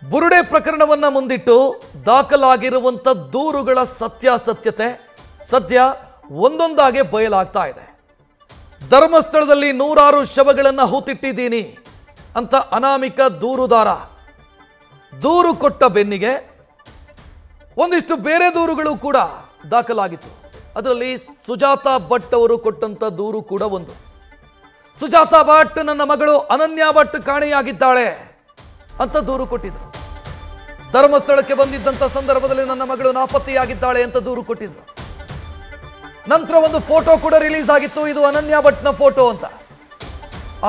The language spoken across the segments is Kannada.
ಬುರುಡೆ ಪ್ರಕರಣವನ್ನ ಮುಂದಿಟ್ಟು ದಾಖಲಾಗಿರುವಂತ ದೂರುಗಳ ಸತ್ಯಾಸತ್ಯತೆ ಸದ್ಯ ಒಂದೊಂದಾಗೆ ಬಯಲಾಗ್ತಾ ಇದೆ. ಧರ್ಮಸ್ಥಳದಲ್ಲಿ ನೂರಾರು ಶವಗಳನ್ನು ಹೂತಿಟ್ಟಿದ್ದೀನಿ ಅಂತ ಅನಾಮಿಕ ದೂರುದಾರ ದೂರು ಕೊಟ್ಟ ಬೆನ್ನಿಗೆ ಒಂದಿಷ್ಟು ಬೇರೆ ದೂರುಗಳು ಕೂಡ ದಾಖಲಾಗಿತ್ತು. ಅದರಲ್ಲಿ ಸುಜಾತಾ ಭಟ್ ಅವರು ಕೊಟ್ಟಂತ ದೂರು ಕೂಡ ಒಂದು. ಸುಜಾತಾ ಭಟ್ ನನ್ನ ಮಗಳು ಅನನ್ಯಾ ಭಟ್ ಕಾಣೆಯಾಗಿದ್ದಾಳೆ ಅಂತ ದೂರು ಕೊಟ್ಟಿದ್ರು. ಧರ್ಮಸ್ಥಳಕ್ಕೆ ಬಂದಿದ್ದಂತ ಸಂದರ್ಭದಲ್ಲಿ ನನ್ನ ಮಗಳು ನಾಪತ್ತೆಯಾಗಿದ್ದಾಳೆ ಅಂತ ದೂರು ಕೊಟ್ಟಿದ್ರು. ನಂತರ ಒಂದು ಫೋಟೋ ಕೂಡ ರಿಲೀಸ್ ಆಗಿತ್ತು, ಇದು ಅನನ್ಯಾ ಭಟ್ನ ಫೋಟೋ ಅಂತ.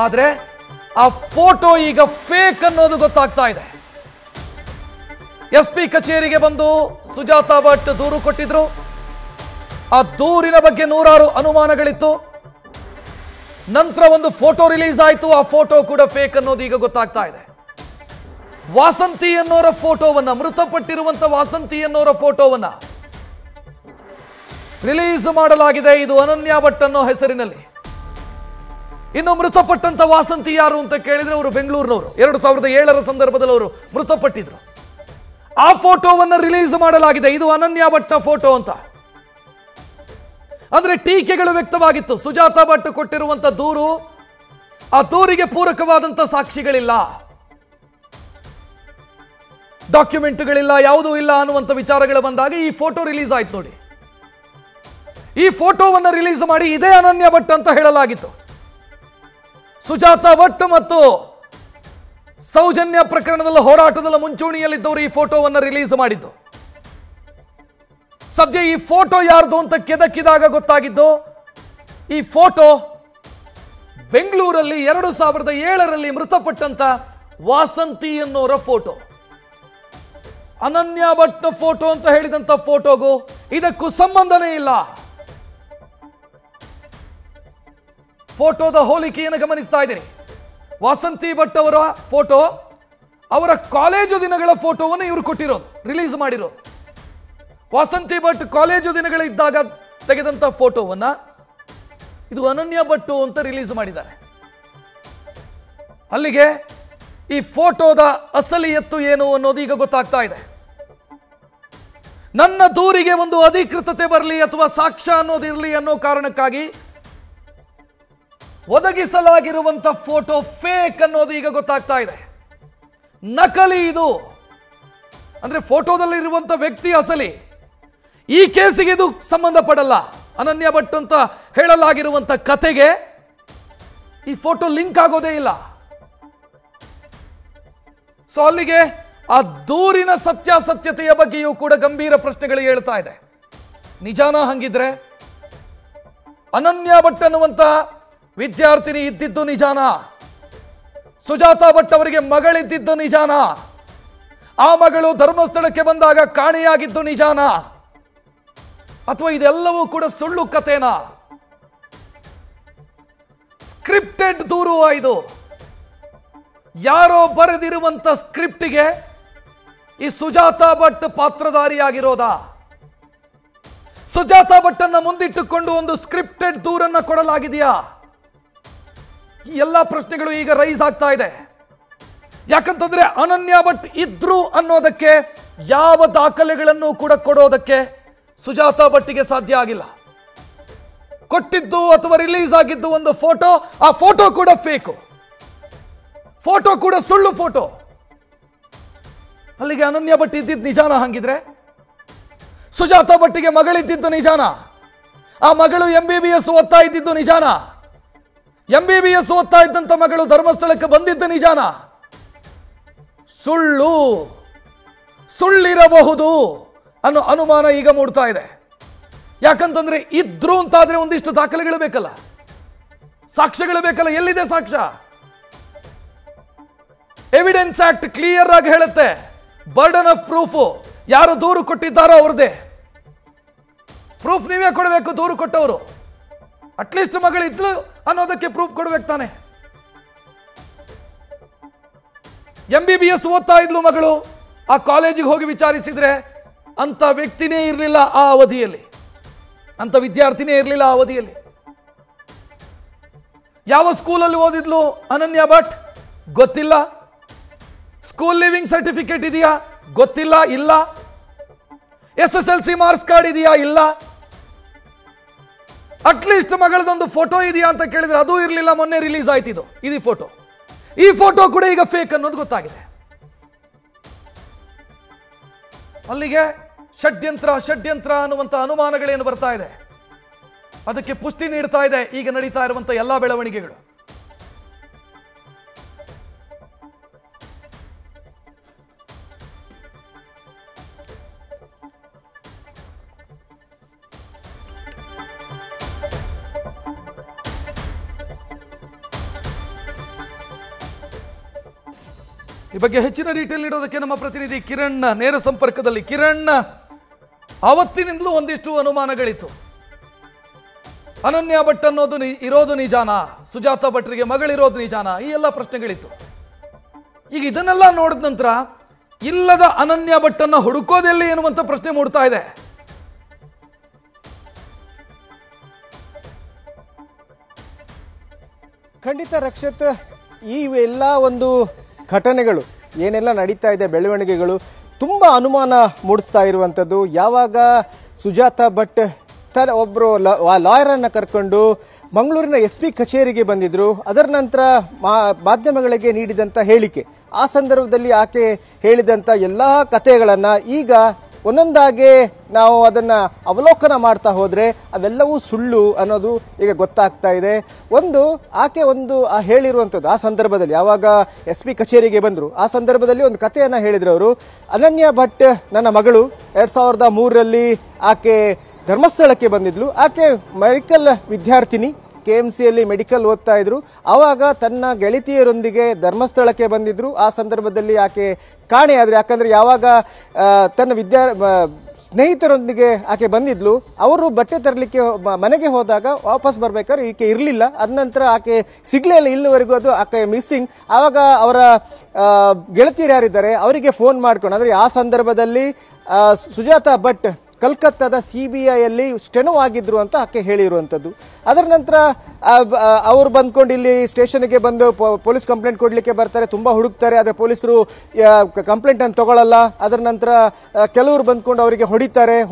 ಆದ್ರೆ ಆ ಫೋಟೋ ಈಗ ಫೇಕ್ ಅನ್ನೋದು ಗೊತ್ತಾಗ್ತಾ ಇದೆ. SP ಕಚೇರಿಗೆ ಬಂದು ಸುಜಾತಾ ಭಟ್ ದೂರು ಕೊಟ್ಟಿದ್ರು. ಆ ದೂರಿನ ಬಗ್ಗೆ ನೂರಾರು ಅನುಮಾನಗಳಿತ್ತು. ನಂತರ ಒಂದು ಫೋಟೋ ರಿಲೀಸ್ ಆಯಿತು, ಆ ಫೋಟೋ ಕೂಡ ಫೇಕ್ ಅನ್ನೋದು ಈಗ ಗೊತ್ತಾಗ್ತಾ ಇದೆ. ವಾಸಂತಿ ಅನ್ನೋರ ಫೋಟೋವನ್ನ, ಮೃತಪಟ್ಟಿರುವಂತ ವಾಸಂತಿ ಅನ್ನೋರ ಫೋಟೋವನ್ನ ರಿಲೀಸ್ ಮಾಡಲಾಗಿದೆ. ಇದು ಅನನ್ಯಾ ಭಟ್ ಅನ್ನೋ ಹೆಸರಿನಲ್ಲಿ. ಇನ್ನು ಮೃತಪಟ್ಟಂತ ವಾಸಂತಿ ಯಾರು ಅಂತ ಕೇಳಿದ್ರೆ ಅವರು ಬೆಂಗಳೂರಿನವರು. 2007ರ ಸಂದರ್ಭದಲ್ಲಿ ಅವರು ಮೃತಪಟ್ಟಿದ್ರು. ಆ ಫೋಟೋವನ್ನ ರಿಲೀಸ್ ಮಾಡಲಾಗಿದೆ, ಇದು ಅನನ್ಯಾ ಭಟ್ನ ಫೋಟೋ ಅಂತ. ಅಂದ್ರೆ ಟೀಕೆಗಳು ವ್ಯಕ್ತವಾಗಿತ್ತು. ಸುಜಾತಾ ಭಟ್ ಕೊಟ್ಟಿರುವಂತ ದೂರು, ಆ ದೂರಿಗೆ ಪೂರಕವಾದಂತ ಸಾಕ್ಷಿಗಳಿಲ್ಲ, ಡಾಕ್ಯುಮೆಂಟ್ಗಳಿಲ್ಲ, ಯಾವುದೂ ಇಲ್ಲ ಅನ್ನುವಂಥ ವಿಚಾರಗಳು ಬಂದಾಗ ಈ ಫೋಟೋ ರಿಲೀಸ್ ಆಯ್ತು ನೋಡಿ. ಈ ಫೋಟೋವನ್ನು ರಿಲೀಸ್ ಮಾಡಿ ಇದೇ ಅನನ್ಯಾ ಭಟ್ ಅಂತ ಹೇಳಲಾಗಿತ್ತು. ಸುಜಾತಾ ಭಟ್ ಮತ್ತು ಸೌಜನ್ಯ ಪ್ರಕರಣದ ಹೋರಾಟದ ಮುಂಚೂಣಿಯಲ್ಲಿದ್ದವರು ಈ ಫೋಟೋವನ್ನು ರಿಲೀಸ್ ಮಾಡಿದ್ದು. ಸದ್ಯ ಈ ಫೋಟೋ ಯಾರ್ದು ಅಂತ ಕೆದಕಿದಾಗ ಗೊತ್ತಾಗಿದ್ದು, ಈ ಫೋಟೋ ಬೆಂಗಳೂರಲ್ಲಿ 2007ರಲ್ಲಿ ಮೃತಪಟ್ಟಂತ ವಾಸಂತಿ ಅನ್ನೋರ ಫೋಟೋ. ಅನನ್ಯಾ ಭಟ್ನ ಫೋಟೋ ಅಂತ ಹೇಳಿದಂತ ಫೋಟೋಗೂ ಇದಕ್ಕೂ ಸಂಬಂಧನೇ ಇಲ್ಲ. ಫೋಟೋದ ಹೋಲಿಕೆಯನ್ನು ಗಮನಿಸ್ತಾ ಇದ್ದೀರಿ. ವಾಸಂತಿ ಭಟ್ ಅವರ ಫೋಟೋ ಅವರ ಕಾಲೇಜು ದಿನಗಳ ಫೋಟೋವನ್ನು ಇವರು ಕೊಟ್ಟಿರೋದು, ರಿಲೀಸ್ ಮಾಡಿರೋದು. ವಾಸಂತಿ ಭಟ್ ಕಾಲೇಜು ದಿನಗಳಿದ್ದಾಗ ತೆಗೆದಂತ ಫೋಟೋವನ್ನ ಇದು ಅನನ್ಯಾ ಭಟ್ ಅಂತ ರಿಲೀಸ್ ಮಾಡಿದ್ದಾರೆ. ಅಲ್ಲಿಗೆ ಈ ಫೋಟೋದ ಅಸಲಿಯತ್ತು ಏನು ಅನ್ನೋದು ಈಗ ಗೊತ್ತಾಗ್ತಾ ಇದೆ. ನನ್ನ ದೂರಿಗೆ ಒಂದು ಅಧಿಕೃತತೆ ಬರಲಿ ಅಥವಾ ಸಾಕ್ಷ್ಯ ಅನ್ನೋದಿರಲಿ ಅನ್ನೋ ಕಾರಣಕ್ಕಾಗಿ ಒದಗಿಸಲಾಗಿರುವಂತ ಫೋಟೋ ಫೇಕ್ ಅನ್ನೋದು ಈಗ ಗೊತ್ತಾಗ್ತಾ ಇದೆ. ನಕಲಿ ಇದು. ಅಂದ್ರೆ ಫೋಟೋದಲ್ಲಿ ಇರುವಂತ ವ್ಯಕ್ತಿ ಅಸಲಿ. ಈ ಕೇಸಿಗೆ ಇದು ಸಂಬಂಧಪಡಲ್ಲ. ಅನನ್ಯಾ ಭಟ್ ಅಂತ ಹೇಳಲಾಗಿರುವಂತ ಕಥೆಗೆ ಈ ಫೋಟೋ ಲಿಂಕ್ ಆಗೋದೇ ಇಲ್ಲ. ಸೊ ಅಲ್ಲಿಗೆ ಆ ದೂರಿನ ಸತ್ಯಾಸತ್ಯತೆಯ ಬಗ್ಗೆಯೂ ಕೂಡ ಗಂಭೀರ ಪ್ರಶ್ನೆಗಳು ಹೇಳ್ತಾ ಇದೆ. ನಿಜಾನ ಹಂಗಿದ್ರೆ? ಅನನ್ಯಾ ಭಟ್ ಅನ್ನುವಂತ ವಿದ್ಯಾರ್ಥಿನಿ ಇದ್ದಿದ್ದು ನಿಜಾನ? ಸುಜಾತಾ ಭಟ್ ಅವರಿಗೆ ಮಗಳಿದ್ದಿದ್ದು ನಿಜಾನ? ಆ ಮಗಳು ಧರ್ಮಸ್ಥಳಕ್ಕೆ ಬಂದಾಗ ಕಾಣೆಯಾಗಿದ್ದು ನಿಜಾನ? ಅಥವಾ ಇದೆಲ್ಲವೂ ಕೂಡ ಸುಳ್ಳು ಕಥೆನಾ? ಸ್ಕ್ರಿಪ್ಟೆಡ್ ದೂರು ಇದು. ಯಾರೋ ಬರೆದಿರುವಂತ ಸ್ಕ್ರಿಪ್ಟಿಗೆ ಈ ಸುಜಾತಾ ಭಟ್ ಪಾತ್ರಧಾರಿಯಾಗಿರೋದಾ? ಸುಜಾತಾ ಭಟ್ ಅನ್ನ ಮುಂದಿಟ್ಟುಕೊಂಡು ಒಂದು ಸ್ಕ್ರಿಪ್ಟೆಡ್ ದೂರನ್ನ ಕೊಡಲಾಗಿದೆಯಾ? ಈ ಎಲ್ಲಾ ಪ್ರಶ್ನೆಗಳು ಈಗ ರೈಸ್ ಆಗ್ತಾ ಇದೆ. ಯಾಕಂತಂದ್ರೆ ಅನನ್ಯಾ ಭಟ್ ಇದ್ರು ಅನ್ನೋದಕ್ಕೆ ಯಾವ ದಾಖಲೆಗಳನ್ನು ಕೂಡ ಕೊಡೋದಕ್ಕೆ ಸುಜಾತಾ ಭಟ್ಗೆ ಸಾಧ್ಯ ಆಗಿಲ್ಲ. ಕೊಟ್ಟಿದ್ದು ಅಥವಾ ರಿಲೀಸ್ ಆಗಿದ್ದು ಒಂದು ಫೋಟೋ, ಆ ಫೋಟೋ ಕೂಡ ಫೇಕು, ಫೋಟೋ ಕೂಡ ಸುಳ್ಳು ಫೋಟೋ. ಅಲ್ಲಿಗೆ ಅನನ್ಯಾ ಭಟ್ ಇದ್ದಿದ್ದು ನಿಜಾನ ಹಂಗಿದ್ರೆ? ಸುಜಾತಾ ಭಟ್ಗೆ ಮಗಳಿದ್ದಿದ್ದು ನಿಜಾನ? ಆ ಮಗಳು MBBS ಓದ್ತಾ ಇದ್ದಿದ್ದು ನಿಜಾನ? MBBS ಓದ್ತಾ ಇದ್ದಂತ ಮಗಳು ಧರ್ಮಸ್ಥಳಕ್ಕೆ ಬಂದಿದ್ದು ನಿಜಾನ? ಸುಳ್ಳು, ಸುಳ್ಳಿರಬಹುದು ಅನ್ನೋ ಅನುಮಾನ ಈಗ ಮೂಡ್ತಾ ಇದೆ. ಯಾಕಂತಂದ್ರೆ ಇದ್ರು ಅಂತಾದ್ರೆ ಒಂದಿಷ್ಟು ದಾಖಲೆಗಳು ಬೇಕಲ್ಲ, ಸಾಕ್ಷ್ಯಗಳು ಬೇಕಲ್ಲ. ಎಲ್ಲಿದೆ ಸಾಕ್ಷ್ಯ? ಎವಿಡೆನ್ಸ್ ಆಕ್ಟ್ ಕ್ಲಿಯರ್ ಆಗಿ ಹೇಳುತ್ತೆ, ಬರ್ಡನ್ ಆಫ್ ಪ್ರೂಫ್ ಯಾರು ದೂರು ಕೊಟ್ಟಿದ್ದಾರೋ ಅವ್ರದೇ ಪ್ರೂಫ್ ನೀವೇ ಕೊಡಬೇಕು. ದೂರು ಕೊಟ್ಟವರು ಅಟ್ಲೀಸ್ಟ್ ಮಗಳಿದ್ಲು ಅನ್ನೋದಕ್ಕೆ ಪ್ರೂಫ್ ಕೊಡ್ಬೇಕು ತಾನೆ. MBBS ಓದ್ತಾ ಇದ್ಲು ಮಗಳು, ಆ ಕಾಲೇಜಿಗೆ ಹೋಗಿ ವಿಚಾರಿಸಿದ್ರೆ ಅಂತ ವ್ಯಕ್ತಿನೇ ಇರಲಿಲ್ಲ ಆ ಅವಧಿಯಲ್ಲಿ, ಅಂತ ವಿದ್ಯಾರ್ಥಿನೇ ಇರಲಿಲ್ಲ ಆ ಅವಧಿಯಲ್ಲಿ. ಯಾವ ಸ್ಕೂಲಲ್ಲಿ ಓದಿದ್ಲು ಅನನ್ಯಾ ಭಟ್ ಗೊತ್ತಿಲ್ಲ. ಸ್ಕೂಲ್ ಲಿವಿಂಗ್ ಸರ್ಟಿಫಿಕೇಟ್ ಇದೆಯಾ? ಗೊತ್ತಿಲ್ಲ, ಇಲ್ಲ. SSLC ಮಾರ್ಕ್ಸ್ ಕಾರ್ಡ್ ಇದೆಯಾ? ಇಲ್ಲ. ಅಟ್ಲೀಸ್ಟ್ ಮಗಳದೊಂದು ಫೋಟೋ ಇದೆಯಾ ಅಂತ ಕೇಳಿದ್ರೆ ಅದು ಇರಲಿಲ್ಲ. ಮೊನ್ನೆ ರಿಲೀಸ್ ಆಯ್ತಿದ್ದು ಇದು ಫೋಟೋ. ಈ ಫೋಟೋ ಕೂಡ ಈಗ ಫೇಕ್ ಅನ್ನೋದು ಗೊತ್ತಾಗಿದೆ. ಅಲ್ಲಿಗೆ ಷಡ್ಯಂತ್ರ ಅನ್ನುವಂಥ ಅನುಮಾನಗಳೇನು ಬರ್ತಾ ಇದೆ, ಅದಕ್ಕೆ ಪುಷ್ಟಿ ನೀಡ್ತಾ ಇದೆ ಈಗ ನಡೀತಾ ಇರುವಂಥ ಎಲ್ಲ ಬೆಳವಣಿಗೆಗಳು. ಈ ಬಗ್ಗೆ ಹೆಚ್ಚಿನ ಡೀಟೇಲ್ ನೀಡೋದಕ್ಕೆ ನಮ್ಮ ಪ್ರತಿನಿಧಿ ಕಿರಣ್ ನೇರ ಸಂಪರ್ಕದಲ್ಲಿ. ಕಿರಣ್, ಆವತ್ತಿನಿಂದಲೂ ಒಂದಿಷ್ಟು ಅನುಮಾನಗಳಿತ್ತು. ಅನನ್ಯ ಭಟ್ ಅನ್ನೋದು ಇರೋದು ನಿಜಾನಾ? ಸುಜಾತ ಭಟ್ರಿಗೆ ಮಗಳಿರೋದು ನಿಜಾನಾ? ಈ ಎಲ್ಲ ಪ್ರಶ್ನೆಗಳಿತ್ತು. ಈಗ ಇದನ್ನೆಲ್ಲ ನೋಡಿದ ನಂತರ ಇಲ್ಲದ ಅನನ್ಯ ಭಟ್ ಅನ್ನ ಹುಡುಕೋದೆಲ್ಲಿ ಎನ್ನುವಂತ ಪ್ರಶ್ನೆ ಮೂಡ್ತಾ ಇದೆ. ಖಂಡಿತ ರಕ್ಷಿತ್, ಈ ಎಲ್ಲ ಒಂದು ಘಟನೆಗಳು ಏನೆಲ್ಲ ನಡೀತಾ ಇದೆ, ಬೆಳವಣಿಗೆಗಳು ತುಂಬ ಅನುಮಾನ ಮೂಡಿಸ್ತಾ ಇರುವಂಥದ್ದು. ಯಾವಾಗ ಸುಜಾತ ಭಟ್ ಒಬ್ಬರು ಲಾಯರನ್ನು ಕರ್ಕೊಂಡು ಮಂಗಳೂರಿನ SP ಕಚೇರಿಗೆ ಬಂದಿದ್ರು, ಅದರ ನಂತರ ಮಾಧ್ಯಮಗಳಿಗೆ ನೀಡಿದಂಥ ಹೇಳಿಕೆ, ಆ ಸಂದರ್ಭದಲ್ಲಿ ಆಕೆ ಹೇಳಿದಂಥ ಎಲ್ಲ ಕಥೆಗಳನ್ನು ಈಗ ಒಂದೊಂದಾಗಿ ನಾವು ಅದನ್ನ ಅವಲೋಕನ ಮಾಡ್ತಾ ಹೋದ್ರೆ ಅವೆಲ್ಲವೂ ಸುಳ್ಳು ಅನ್ನೋದು ಈಗ ಗೊತ್ತಾಗ್ತಾ ಇದೆ. ಆಕೆ ಹೇಳಿರುವಂಥದ್ದು, ಆ ಸಂದರ್ಭದಲ್ಲಿ ಯಾವಾಗ SP ಕಚೇರಿಗೆ ಬಂದರು ಆ ಸಂದರ್ಭದಲ್ಲಿ ಒಂದು ಕಥೆಯನ್ನ ಹೇಳಿದ್ರು ಅವರು. ಅನನ್ಯ ಭಟ್ ನನ್ನ ಮಗಳು, 2003ರಲ್ಲಿ ಆಕೆ ಧರ್ಮಸ್ಥಳಕ್ಕೆ ಬಂದಿದ್ಲು. ಆಕೆ ಮೆಡಿಕಲ್ ವಿದ್ಯಾರ್ಥಿನಿ, KMCಯಲ್ಲಿ ಮೆಡಿಕಲ್ ಓದ್ತಾ ಇದ್ರು. ಆವಾಗ ತನ್ನ ಗೆಳತಿಯರೊಂದಿಗೆ ಧರ್ಮಸ್ಥಳಕ್ಕೆ ಬಂದಿದ್ರು. ಆ ಸಂದರ್ಭದಲ್ಲಿ ಆಕೆ ಕಾಣೆಯಾದ್ರು. ಯಾಕಂದ್ರೆ ಯಾವಾಗ ತನ್ನ ಸ್ನೇಹಿತರೊಂದಿಗೆ ಆಕೆ ಬಂದಿದ್ಲು, ಅವರು ಬಟ್ಟೆ ತರಲಿಕ್ಕೆ ಮನೆಗೆ ಹೋದಾಗ ವಾಪಸ್ ಬರ್ಬೇಕಾದ್ರೆ ಈಕೆ ಇರಲಿಲ್ಲ. ಅದ ನಂತರ ಆಕೆ ಸಿಗ್ಲೇ ಇಲ್ಲ, ಇಲ್ಲಿವರೆಗೂ ಅದು ಆಕೆ ಮಿಸ್ಸಿಂಗ್. ಆವಾಗ ಅವರ ಗೆಳತಿಯರು ಯಾರಿದ್ದಾರೆ ಅವರಿಗೆ ಫೋನ್ ಮಾಡ್ಕೊಂಡು, ಅಂದ್ರೆ ಆ ಸಂದರ್ಭದಲ್ಲಿ ಸುಜಾತ ಭಟ್ ಕಲ್ಕತ್ತಾದ CBIಯಲ್ಲಿ ಸ್ಟೆನೋ ಆಗಿದ್ರು ಅಂತ ಆಕೆ ಹೇಳಿರುವಂಥದ್ದು. ಅದರ ನಂತರ ಅವರು ಬಂದ್ಕೊಂಡು ಇಲ್ಲಿ ಸ್ಟೇಷನ್ಗೆ ಬಂದು ಪೊಲೀಸ್ ಕಂಪ್ಲೇಂಟ್ ಕೊಡ್ಲಿಕ್ಕೆ ಬರ್ತಾರೆ, ತುಂಬಾ ಹುಡುಕ್ತಾರೆ, ಆದರೆ ಪೊಲೀಸರು ಕಂಪ್ಲೇಂಟ್ ಅನ್ನು ತಗೊಳ್ಳಲ್ಲ. ಅದರ ನಂತರ ಕೆಲವರು ಬಂದ್ಕೊಂಡು ಅವರಿಗೆ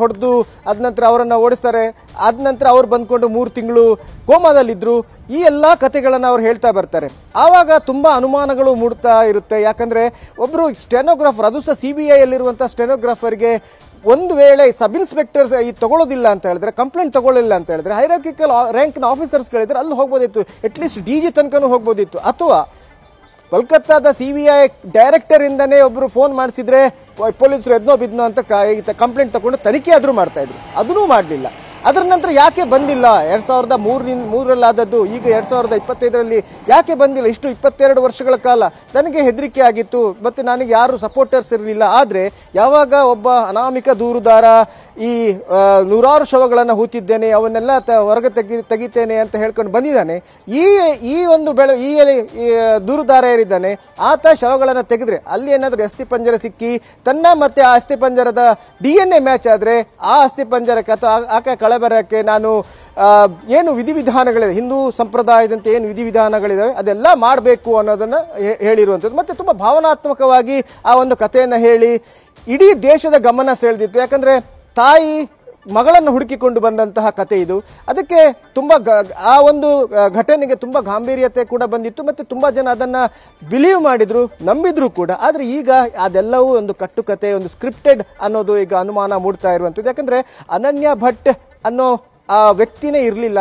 ಹೊಡೆದು ಅದ ನಂತರ ಅವರನ್ನ ಓಡಿಸ್ತಾರೆ. ಅದ ನಂತರ ಅವ್ರು ಬಂದ್ಕೊಂಡು 3 ತಿಂಗಳು ಕೋಮಾದಲ್ಲಿದ್ರು. ಈ ಎಲ್ಲಾ ಕಥೆಗಳನ್ನ ಅವ್ರು ಹೇಳ್ತಾ ಬರ್ತಾರೆ. ಆವಾಗ ತುಂಬಾ ಅನುಮಾನಗಳು ಮೂಡ್ತಾ ಇರುತ್ತೆ. ಯಾಕಂದ್ರೆ ಒಬ್ರು ಸ್ಟೆನೋಗ್ರಾಫರ್, ಅದು ಸಹ CBIಯಲ್ಲಿರುವಂತಹ ಸ್ಟೆನೋಗ್ರಾಫರ್ಗೆ ಒಂದು ವೇಳೆ ಸಬ್ ಇನ್ಸ್ಪೆಕ್ಟರ್ ತಗೊಳ್ಳೋದಿಲ್ಲ ಅಂತ ಹೇಳಿದ್ರೆ, ಕಂಪ್ಲೇಂಟ್ ತಗೊಳ್ಳಿಲ್ಲ ಅಂತ ಹೇಳಿದ್ರೆ, ಹೈರಾರ್ಕಿಕಲ್ ರ್ಯಾಂಕ್ನ ಆಫೀಸರ್ಸ್ಗಳಿದ್ರೆ ಅಲ್ಲಿ ಹೋಗ್ಬೋದಿತ್ತು, ಅಟ್ಲೀಸ್ಟ್ DG ತನಕನೂ ಹೋಗ್ಬೋದಿತ್ತು. ಅಥವಾ ಕೋಲ್ಕತ್ತಾದ CBI ಡೈರೆಕ್ಟರ್ ಇಂದಾನೇ ಒಬ್ರು ಫೋನ್ ಮಾಡಿಸಿದ್ರೆ ಪೊಲೀಸರು ಎದ್ನೋ ಬಿದ್ನೋ ಅಂತ ಕಂಪ್ಲೇಂಟ್ ತಗೊಂಡು ತನಿಖೆ ಆದ್ರೂ ಮಾಡ್ತಾ ಇದ್ರು, ಅದನ್ನೂ ಮಾಡಲಿಲ್ಲ. ಅದರ ನಂತರ ಯಾಕೆ ಬಂದಿಲ್ಲ? 2003ರಲ್ಲಾದದ್ದು ಈಗ 2025ರಲ್ಲಿ ಯಾಕೆ ಬಂದಿಲ್ಲ? ಇಷ್ಟು 22 ವರ್ಷಗಳ ಕಾಲ ನನಗೆ ಹೆದರಿಕೆ ಆಗಿತ್ತು, ಮತ್ತೆ ನನಗೆ ಯಾರು ಸಪೋರ್ಟರ್ಸ್ ಇರಲಿಲ್ಲ. ಆದ್ರೆ ಯಾವಾಗ ಒಬ್ಬ ಅನಾಮಿಕ ದೂರುದಾರ ಈ 100 ಶವಗಳನ್ನು ಹೂತಿದ್ದೇನೆ, ಅವನ್ನೆಲ್ಲ ಹೊರಗೆ ತೆಗಿತೇನೆ ಅಂತ ಹೇಳ್ಕೊಂಡು ಬಂದಿದ್ದಾನೆ, ಈ ಒಂದು ದೂರುದಾರ ಏರಿದ್ದಾನೆ, ಆತ ಶವಗಳನ್ನು ತೆಗೆದ್ರೆ ಅಲ್ಲಿ ಏನಾದ್ರೂ ಅಸ್ಥಿಪಂಜರ ಸಿಕ್ಕಿ ತನ್ನ ಮತ್ತೆ ಆ ಅಸ್ಥಿಪಂಜರದ DNA ಮ್ಯಾಚ್ ಆದ್ರೆ ಆ ಅಸ್ಥಿಪಂಜರಕ್ಕೆ ಅಥವಾ ಆಕೆ ಕಳೆಬರಕ್ಕೆ ನಾನು ಏನು ವಿಧಿವಿಧಾನಗಳಿದೆ, ಹಿಂದೂ ಸಂಪ್ರದಾಯದಂತೆ ಏನು ವಿಧಿವಿಧಾನಗಳಿದಾವೆ ಅದೆಲ್ಲ ಮಾಡಬೇಕು ಅನ್ನೋದನ್ನ ಹೇಳಿರುವಂಥದ್ದು. ಮತ್ತೆ ತುಂಬಾ ಭಾವನಾತ್ಮಕವಾಗಿ ಆ ಒಂದು ಕಥೆಯನ್ನ ಹೇಳಿ ಇಡೀ ದೇಶದ ಗಮನ ಸೆಳೆದಿತ್ತು. ಯಾಕಂದ್ರೆ ತಾಯಿ ಮಗಳನ್ನು ಹುಡುಕಿಕೊಂಡು ಬಂದಂತಹ ಕತೆ ಇದು. ಅದಕ್ಕೆ ತುಂಬಾ ಆ ಒಂದು ಘಟನೆಗೆ ತುಂಬಾ ಗಾಂಭೀರ್ಯತೆ ಕೂಡ ಬಂದಿತ್ತು, ಮತ್ತೆ ತುಂಬಾ ಜನ ಅದನ್ನ ಬಿಲೀವ್ ಮಾಡಿದ್ರು, ನಂಬಿದ್ರು ಕೂಡ. ಆದ್ರೆ ಈಗ ಅದೆಲ್ಲವೂ ಒಂದು ಕಟ್ಟುಕತೆ, ಒಂದು ಸ್ಕ್ರಿಪ್ಟೆಡ್ ಅನ್ನೋದು ಈಗ ಅನುಮಾನ ಮೂಡ್ತಾ ಇರುವಂಥದ್ದು. ಯಾಕಂದ್ರೆ ಅನನ್ಯ ಭಟ್ ಅನ್ನೋ ಆ ವ್ಯಕ್ತಿನೇ ಇರಲಿಲ್ಲ,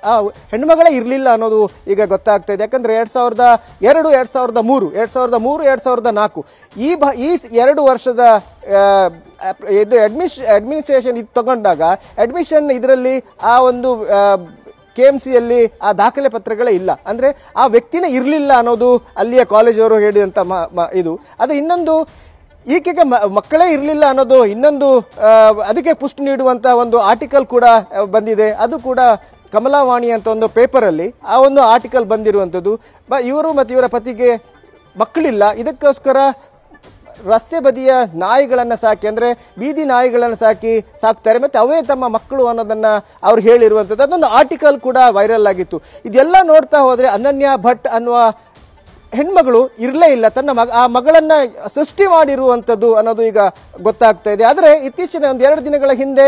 ಆ ಹೆಣ್ಮಗಳೇ ಇರಲಿಲ್ಲ ಅನ್ನೋದು ಈಗ ಗೊತ್ತಾಗ್ತಾ ಇದೆ. ಯಾಕಂದ್ರೆ 2002, 2003, 2004 ಈ 2 ವರ್ಷದ ಇದು ಅಡ್ಮಿನಿಸ್ಟ್ರೇಷನ್ ಇದು ತಗೊಂಡಾಗ ಅಡ್ಮಿಷನ್ ಇದರಲ್ಲಿ ಆ ಒಂದು KMCಯಲ್ಲಿ ಆ ದಾಖಲೆ ಪತ್ರಗಳೇ ಇಲ್ಲ, ಅಂದ್ರೆ ಆ ವ್ಯಕ್ತಿನೇ ಇರಲಿಲ್ಲ ಅನ್ನೋದು ಅಲ್ಲಿಯ ಕಾಲೇಜವರು ಹೇಳಿದಂತ ಇದು. ಅದು ಇನ್ನೊಂದು ಈಕೆಗೆ ಮಕ್ಕಳೇ ಇರಲಿಲ್ಲ ಅನ್ನೋದು ಇನ್ನೊಂದು ಅದಕ್ಕೆ ಪುಷ್ಟಿ ನೀಡುವಂತ ಒಂದು ಆರ್ಟಿಕಲ್ ಕೂಡ ಬಂದಿದೆ. ಅದು ಕೂಡ ಕಮಲಾವಾಣಿ ಅಂತ ಒಂದು ಪೇಪರ್ ಅಲ್ಲಿ ಆ ಒಂದು ಆರ್ಟಿಕಲ್ ಬಂದಿರುವಂತದ್ದು. ಇವರು ಮತ್ತು ಇವರ ಪತಿಗೆ ಮಕ್ಕಳಿಲ್ಲ, ಇದಕ್ಕೋಸ್ಕರ ರಸ್ತೆ ಬದಿಯ ನಾಯಿಗಳನ್ನ ಸಾಕಿ, ಅಂದ್ರೆ ಬೀದಿ ನಾಯಿಗಳನ್ನ ಸಾಕ್ತಾರೆ, ಮತ್ತೆ ಅವೇ ತಮ್ಮ ಮಕ್ಕಳು ಅನ್ನೋದನ್ನ ಅವ್ರು ಹೇಳಿರುವಂತದ್ದು. ಅದೊಂದು ಆರ್ಟಿಕಲ್ ಕೂಡ ವೈರಲ್ ಆಗಿತ್ತು. ಇದೆಲ್ಲ ನೋಡ್ತಾ ಹೋದ್ರೆ ಅನನ್ಯ ಭಟ್ ಅನ್ನುವ ಹೆಣ್ಮಗಳು ಇರಲೇ ಇಲ್ಲ, ತನ್ನ ಆ ಮಗಳನ್ನ ಸೃಷ್ಟಿ ಮಾಡಿರುವಂಥದ್ದು ಅನ್ನೋದು ಈಗ ಗೊತ್ತಾಗ್ತಾ ಇದೆ. ಆದರೆ ಇತ್ತೀಚಿನ 1-2 ದಿನಗಳ ಹಿಂದೆ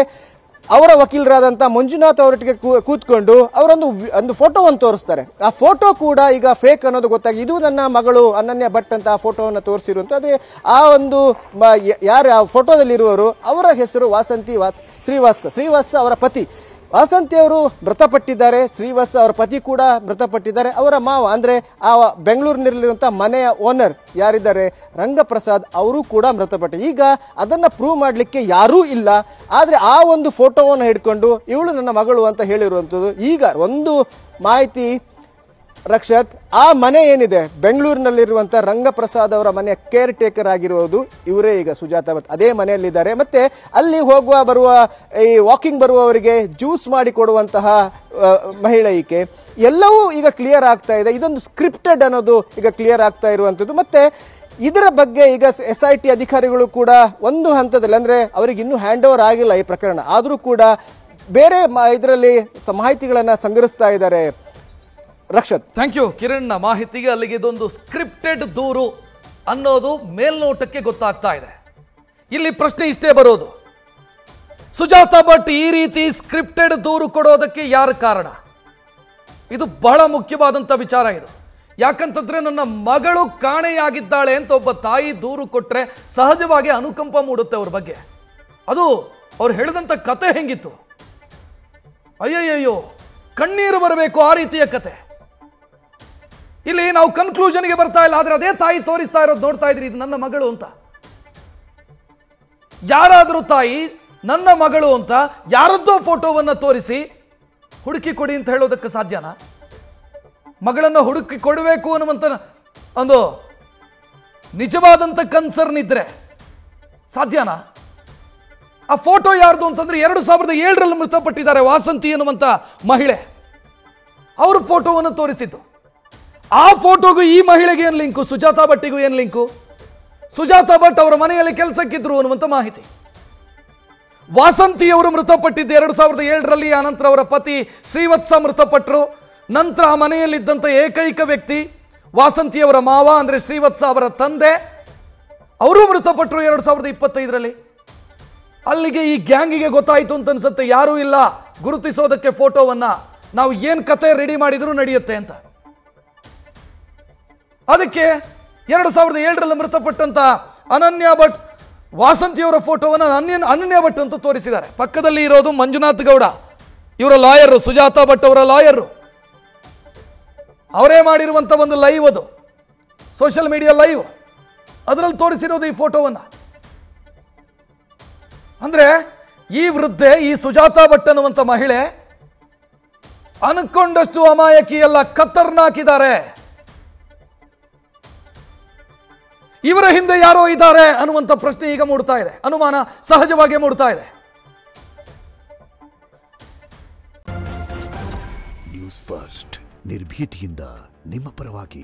ಅವರ ವಕೀಲರಾದಂಥ ಮಂಜುನಾಥ್ ಅವರೊಟ್ಟಿಗೆ ಕೂತ್ಕೊಂಡು ಅವರೊಂದು ಫೋಟೋವನ್ನು ತೋರಿಸ್ತಾರೆ. ಆ ಫೋಟೋ ಕೂಡ ಈಗ ಫೇಕ್ ಅನ್ನೋದು ಗೊತ್ತಾಗಿ, ಇದು ನನ್ನ ಮಗಳು ಅನನ್ಯ ಭಟ್ ಅಂತ ಆ ಫೋಟೋವನ್ನು ತೋರಿಸಿರುವಂಥ. ಅದೇ ಆ ಒಂದು ಯಾರು ಆ ಫೋಟೋದಲ್ಲಿರುವವರು ಅವರ ಹೆಸರು ವಾಸಂತಿ ಶ್ರೀವಾತ್ಸ ಅವರ ಪತಿ. ವಾಸಂತಿ ಅವರು ಮೃತಪಟ್ಟಿದ್ದಾರೆ, ಶ್ರೀವಾತ್ಸ ಅವರ ಪತಿ ಕೂಡ ಮೃತಪಟ್ಟಿದ್ದಾರೆ. ಅವರ ಮಾವ ಅಂದ್ರೆ ಆ ಬೆಂಗಳೂರಿನಲ್ಲಿರುವಂತಹ ಮನೆಯ ಓನರ್ ಯಾರಿದ್ದಾರೆ ರಂಗಪ್ರಸಾದ್, ಅವರು ಕೂಡ ಮೃತಪಟ್ಟ. ಈಗ ಅದನ್ನ ಪ್ರೂವ್ ಮಾಡಲಿಕ್ಕೆ ಯಾರೂ ಇಲ್ಲ. ಆದ್ರೆ ಆ ಒಂದು ಫೋಟೋವನ್ನು ಹಿಡ್ಕೊಂಡು ಇವಳು ನನ್ನ ಮಗಳು ಅಂತ ಹೇಳಿರುವಂಥದ್ದು. ಈಗ ಒಂದು ಮಾಹಿತಿ ರಕ್ಷತ್, ಆ ಮನೆ ಏನಿದೆ ಬೆಂಗಳೂರಿನಲ್ಲಿರುವಂಥ ರಂಗಪ್ರಸಾದ್ ಅವರ ಮನೆಯ ಕೇರ್ ಟೇಕರ್ ಆಗಿರುವುದು ಇವರೇ. ಈಗ ಸುಜಾತಾ ಭಟ್ ಅದೇ ಮನೆಯಲ್ಲಿದ್ದಾರೆ. ಮತ್ತೆ ಅಲ್ಲಿ ಬರುವ ಈ ವಾಕಿಂಗ್ ಬರುವವರಿಗೆ ಜ್ಯೂಸ್ ಮಾಡಿ ಕೊಡುವಂತಹ ಮಹಿಳೆ ಈಕೆ. ಎಲ್ಲವೂ ಈಗ ಕ್ಲಿಯರ್ ಆಗ್ತಾ ಇದೆ. ಇದೊಂದು ಸ್ಕ್ರಿಪ್ಟೆಡ್ ಅನ್ನೋದು ಈಗ ಕ್ಲಿಯರ್ ಆಗ್ತಾ ಇರುವಂಥದ್ದು. ಮತ್ತೆ ಇದರ ಬಗ್ಗೆ ಈಗ SIT ಅಧಿಕಾರಿಗಳು ಕೂಡ ಒಂದು ಹಂತದಲ್ಲಿ, ಅಂದ್ರೆ ಅವರಿಗೆ ಇನ್ನೂ ಹ್ಯಾಂಡ್ ಓವರ್ ಆಗಿಲ್ಲ ಈ ಪ್ರಕರಣ, ಆದರೂ ಕೂಡ ಬೇರೆ ಇದರಲ್ಲಿ ಮಾಹಿತಿಗಳನ್ನ ಸಂಗ್ರಹಿಸ್ತಾ ಇದ್ದಾರೆ. ರಕ್ಷತ್, ಥ್ಯಾಂಕ್ ಯು ಕಿರಣ್ ಮಾಹಿತಿಗೆ. ಅಲ್ಲಿಗೆ ಇದೊಂದು ಸ್ಕ್ರಿಪ್ಟೆಡ್ ದೂರು ಅನ್ನೋದು ಮೇಲ್ನೋಟಕ್ಕೆ ಗೊತ್ತಾಗ್ತಾ ಇದೆ. ಇಲ್ಲಿ ಪ್ರಶ್ನೆ ಇಷ್ಟೇ ಬರೋದು, ಸುಜಾತಾ ಭಟ್ ಈ ರೀತಿ ಸ್ಕ್ರಿಪ್ಟೆಡ್ ದೂರು ಕೊಡೋದಕ್ಕೆ ಯಾರ ಕಾರಣ? ಇದು ಬಹಳ ಮುಖ್ಯವಾದಂಥ ವಿಚಾರ ಇದು. ಯಾಕಂತಂದ್ರೆ ನನ್ನ ಮಗಳು ಕಾಣೆಯಾಗಿದ್ದಾಳೆ ಅಂತ ಒಬ್ಬ ತಾಯಿ ದೂರು ಕೊಟ್ಟರೆ ಸಹಜವಾಗಿ ಅನುಕಂಪ ಮೂಡುತ್ತೆ ಅವ್ರ ಬಗ್ಗೆ. ಅದು ಅವ್ರು ಹೇಳಿದಂಥ ಕತೆ ಹೆಂಗಿತ್ತು, ಅಯ್ಯಯ್ಯೋ ಕಣ್ಣೀರು ಬರಬೇಕು ಆ ರೀತಿಯ ಕತೆ. ಇಲ್ಲಿ ನಾವು ಕನ್ಕ್ಲೂಷನ್ಗೆ ಬರ್ತಾ ಇಲ್ಲ, ಆದ್ರೆ ಅದೇ ತಾಯಿ ತೋರಿಸ್ತಾ ಇರೋದು ನೋಡ್ತಾ ಇದ್ರಿ, ಇದು ನನ್ನ ಮಗಳು ಅಂತ. ಯಾರಾದರೂ ತಾಯಿ ನನ್ನ ಮಗಳು ಅಂತ ಯಾರದ್ದೋ ಫೋಟೋವನ್ನು ತೋರಿಸಿ ಹುಡುಕಿ ಕೊಡಿ ಅಂತ ಹೇಳೋದಕ್ಕೆ ಸಾಧ್ಯನಾ? ಮಗಳನ್ನು ಹುಡುಕಿ ಕೊಡಬೇಕು ಅನ್ನುವಂಥ ಒಂದು ನಿಜವಾದಂಥ ಕನ್ಸರ್ನ್ ಇದ್ರೆ ಸಾಧ್ಯನಾ? ಆ ಫೋಟೋ ಯಾರ್ದು ಅಂತಂದ್ರೆ 2007ರಲ್ಲಿ ಮೃತಪಟ್ಟಿದ್ದಾರೆ ವಾಸಂತಿ ಎನ್ನುವಂಥ ಮಹಿಳೆ, ಅವ್ರ ಫೋಟೋವನ್ನು ತೋರಿಸಿದ್ದು. ಆ ಫೋಟೋಗೂ ಈ ಮಹಿಳೆಗೆ ಏನು ಲಿಂಕು, ಸುಜಾತಾ ಭಟ್ಟಿಗೂ ಏನು ಲಿಂಕು? ಸುಜಾತಾ ಭಟ್ ಅವರ ಮನೆಯಲ್ಲಿ ಕೆಲಸಕ್ಕಿದ್ರು ಅನ್ನುವಂಥ ಮಾಹಿತಿ. ವಾಸಂತಿಯವರು ಮೃತಪಟ್ಟಿದ್ದು 2007ರಲ್ಲಿ. ಆನಂತರ ಅವರ ಪತಿ ಶ್ರೀವತ್ಸ ಮೃತಪಟ್ಟರು. ನಂತರ ಆ ಮನೆಯಲ್ಲಿದ್ದಂಥ ಏಕೈಕ ವ್ಯಕ್ತಿ ವಾಸಂತಿಯವರ ಮಾವ ಅಂದರೆ ಶ್ರೀವತ್ಸ ಅವರ ತಂದೆ, ಅವರು ಮೃತಪಟ್ಟರು 2025ರಲ್ಲಿ. ಅಲ್ಲಿಗೆ ಈ ಗ್ಯಾಂಗಿಗೆ ಗೊತ್ತಾಯಿತು ಅಂತ ಅನ್ಸುತ್ತೆ, ಯಾರೂ ಇಲ್ಲ ಗುರುತಿಸೋದಕ್ಕೆ ಫೋಟೋವನ್ನ, ನಾವು ಏನು ಕತೆ ರೆಡಿ ಮಾಡಿದ್ರು ನಡೆಯುತ್ತೆ ಅಂತ. ಅದಕ್ಕೆ 2007ರಲ್ಲಿ ಮೃತಪಟ್ಟಂತ ಅನನ್ಯ ಭಟ್ ವಾಸಂತಿಯವರ ಫೋಟೋವನ್ನು ಅನನ್ಯ ಭಟ್ ಅಂತ ತೋರಿಸಿದ್ದಾರೆ. ಪಕ್ಕದಲ್ಲಿ ಇರೋದು ಮಂಜುನಾಥ್ ಗೌಡ, ಇವರ ಲಾಯರು, ಸುಜಾತಾ ಭಟ್ ಅವರ ಲಾಯರು. ಅವರೇ ಮಾಡಿರುವಂಥ ಒಂದು ಲೈವ್, ಅದು ಸೋಷಿಯಲ್ ಮೀಡಿಯಾ ಲೈವ್, ಅದರಲ್ಲಿ ತೋರಿಸಿರೋದು ಈ ಫೋಟೋವನ್ನು. ಅಂದ್ರೆ ಈ ವೃದ್ಧೆ, ಈ ಸುಜಾತಾ ಭಟ್ ಅನ್ನುವಂಥ ಮಹಿಳೆ ಅನ್ಕೊಂಡಷ್ಟು ಅಮಾಯಕಿಯಲ್ಲ, ಖತರ್ನಾಕಿದ್ದಾರೆ. ಇವರ ಹಿಂದೆ ಯಾರೋ ಇದ್ದಾರೆ ಅನ್ನುವಂಥ ಪ್ರಶ್ನೆ ಈಗ ಮೂಡ್ತಾ ಇದೆ, ಅನುಮಾನ ಸಹಜವಾಗಿ ಮೂಡ್ತಾ ಇದೆ. ನ್ಯೂಸ್ ಫಸ್ಟ್ ನಿರ್ಭೀತಿಯಿಂದ ನಿಮ್ಮ ಪರವಾಗಿ.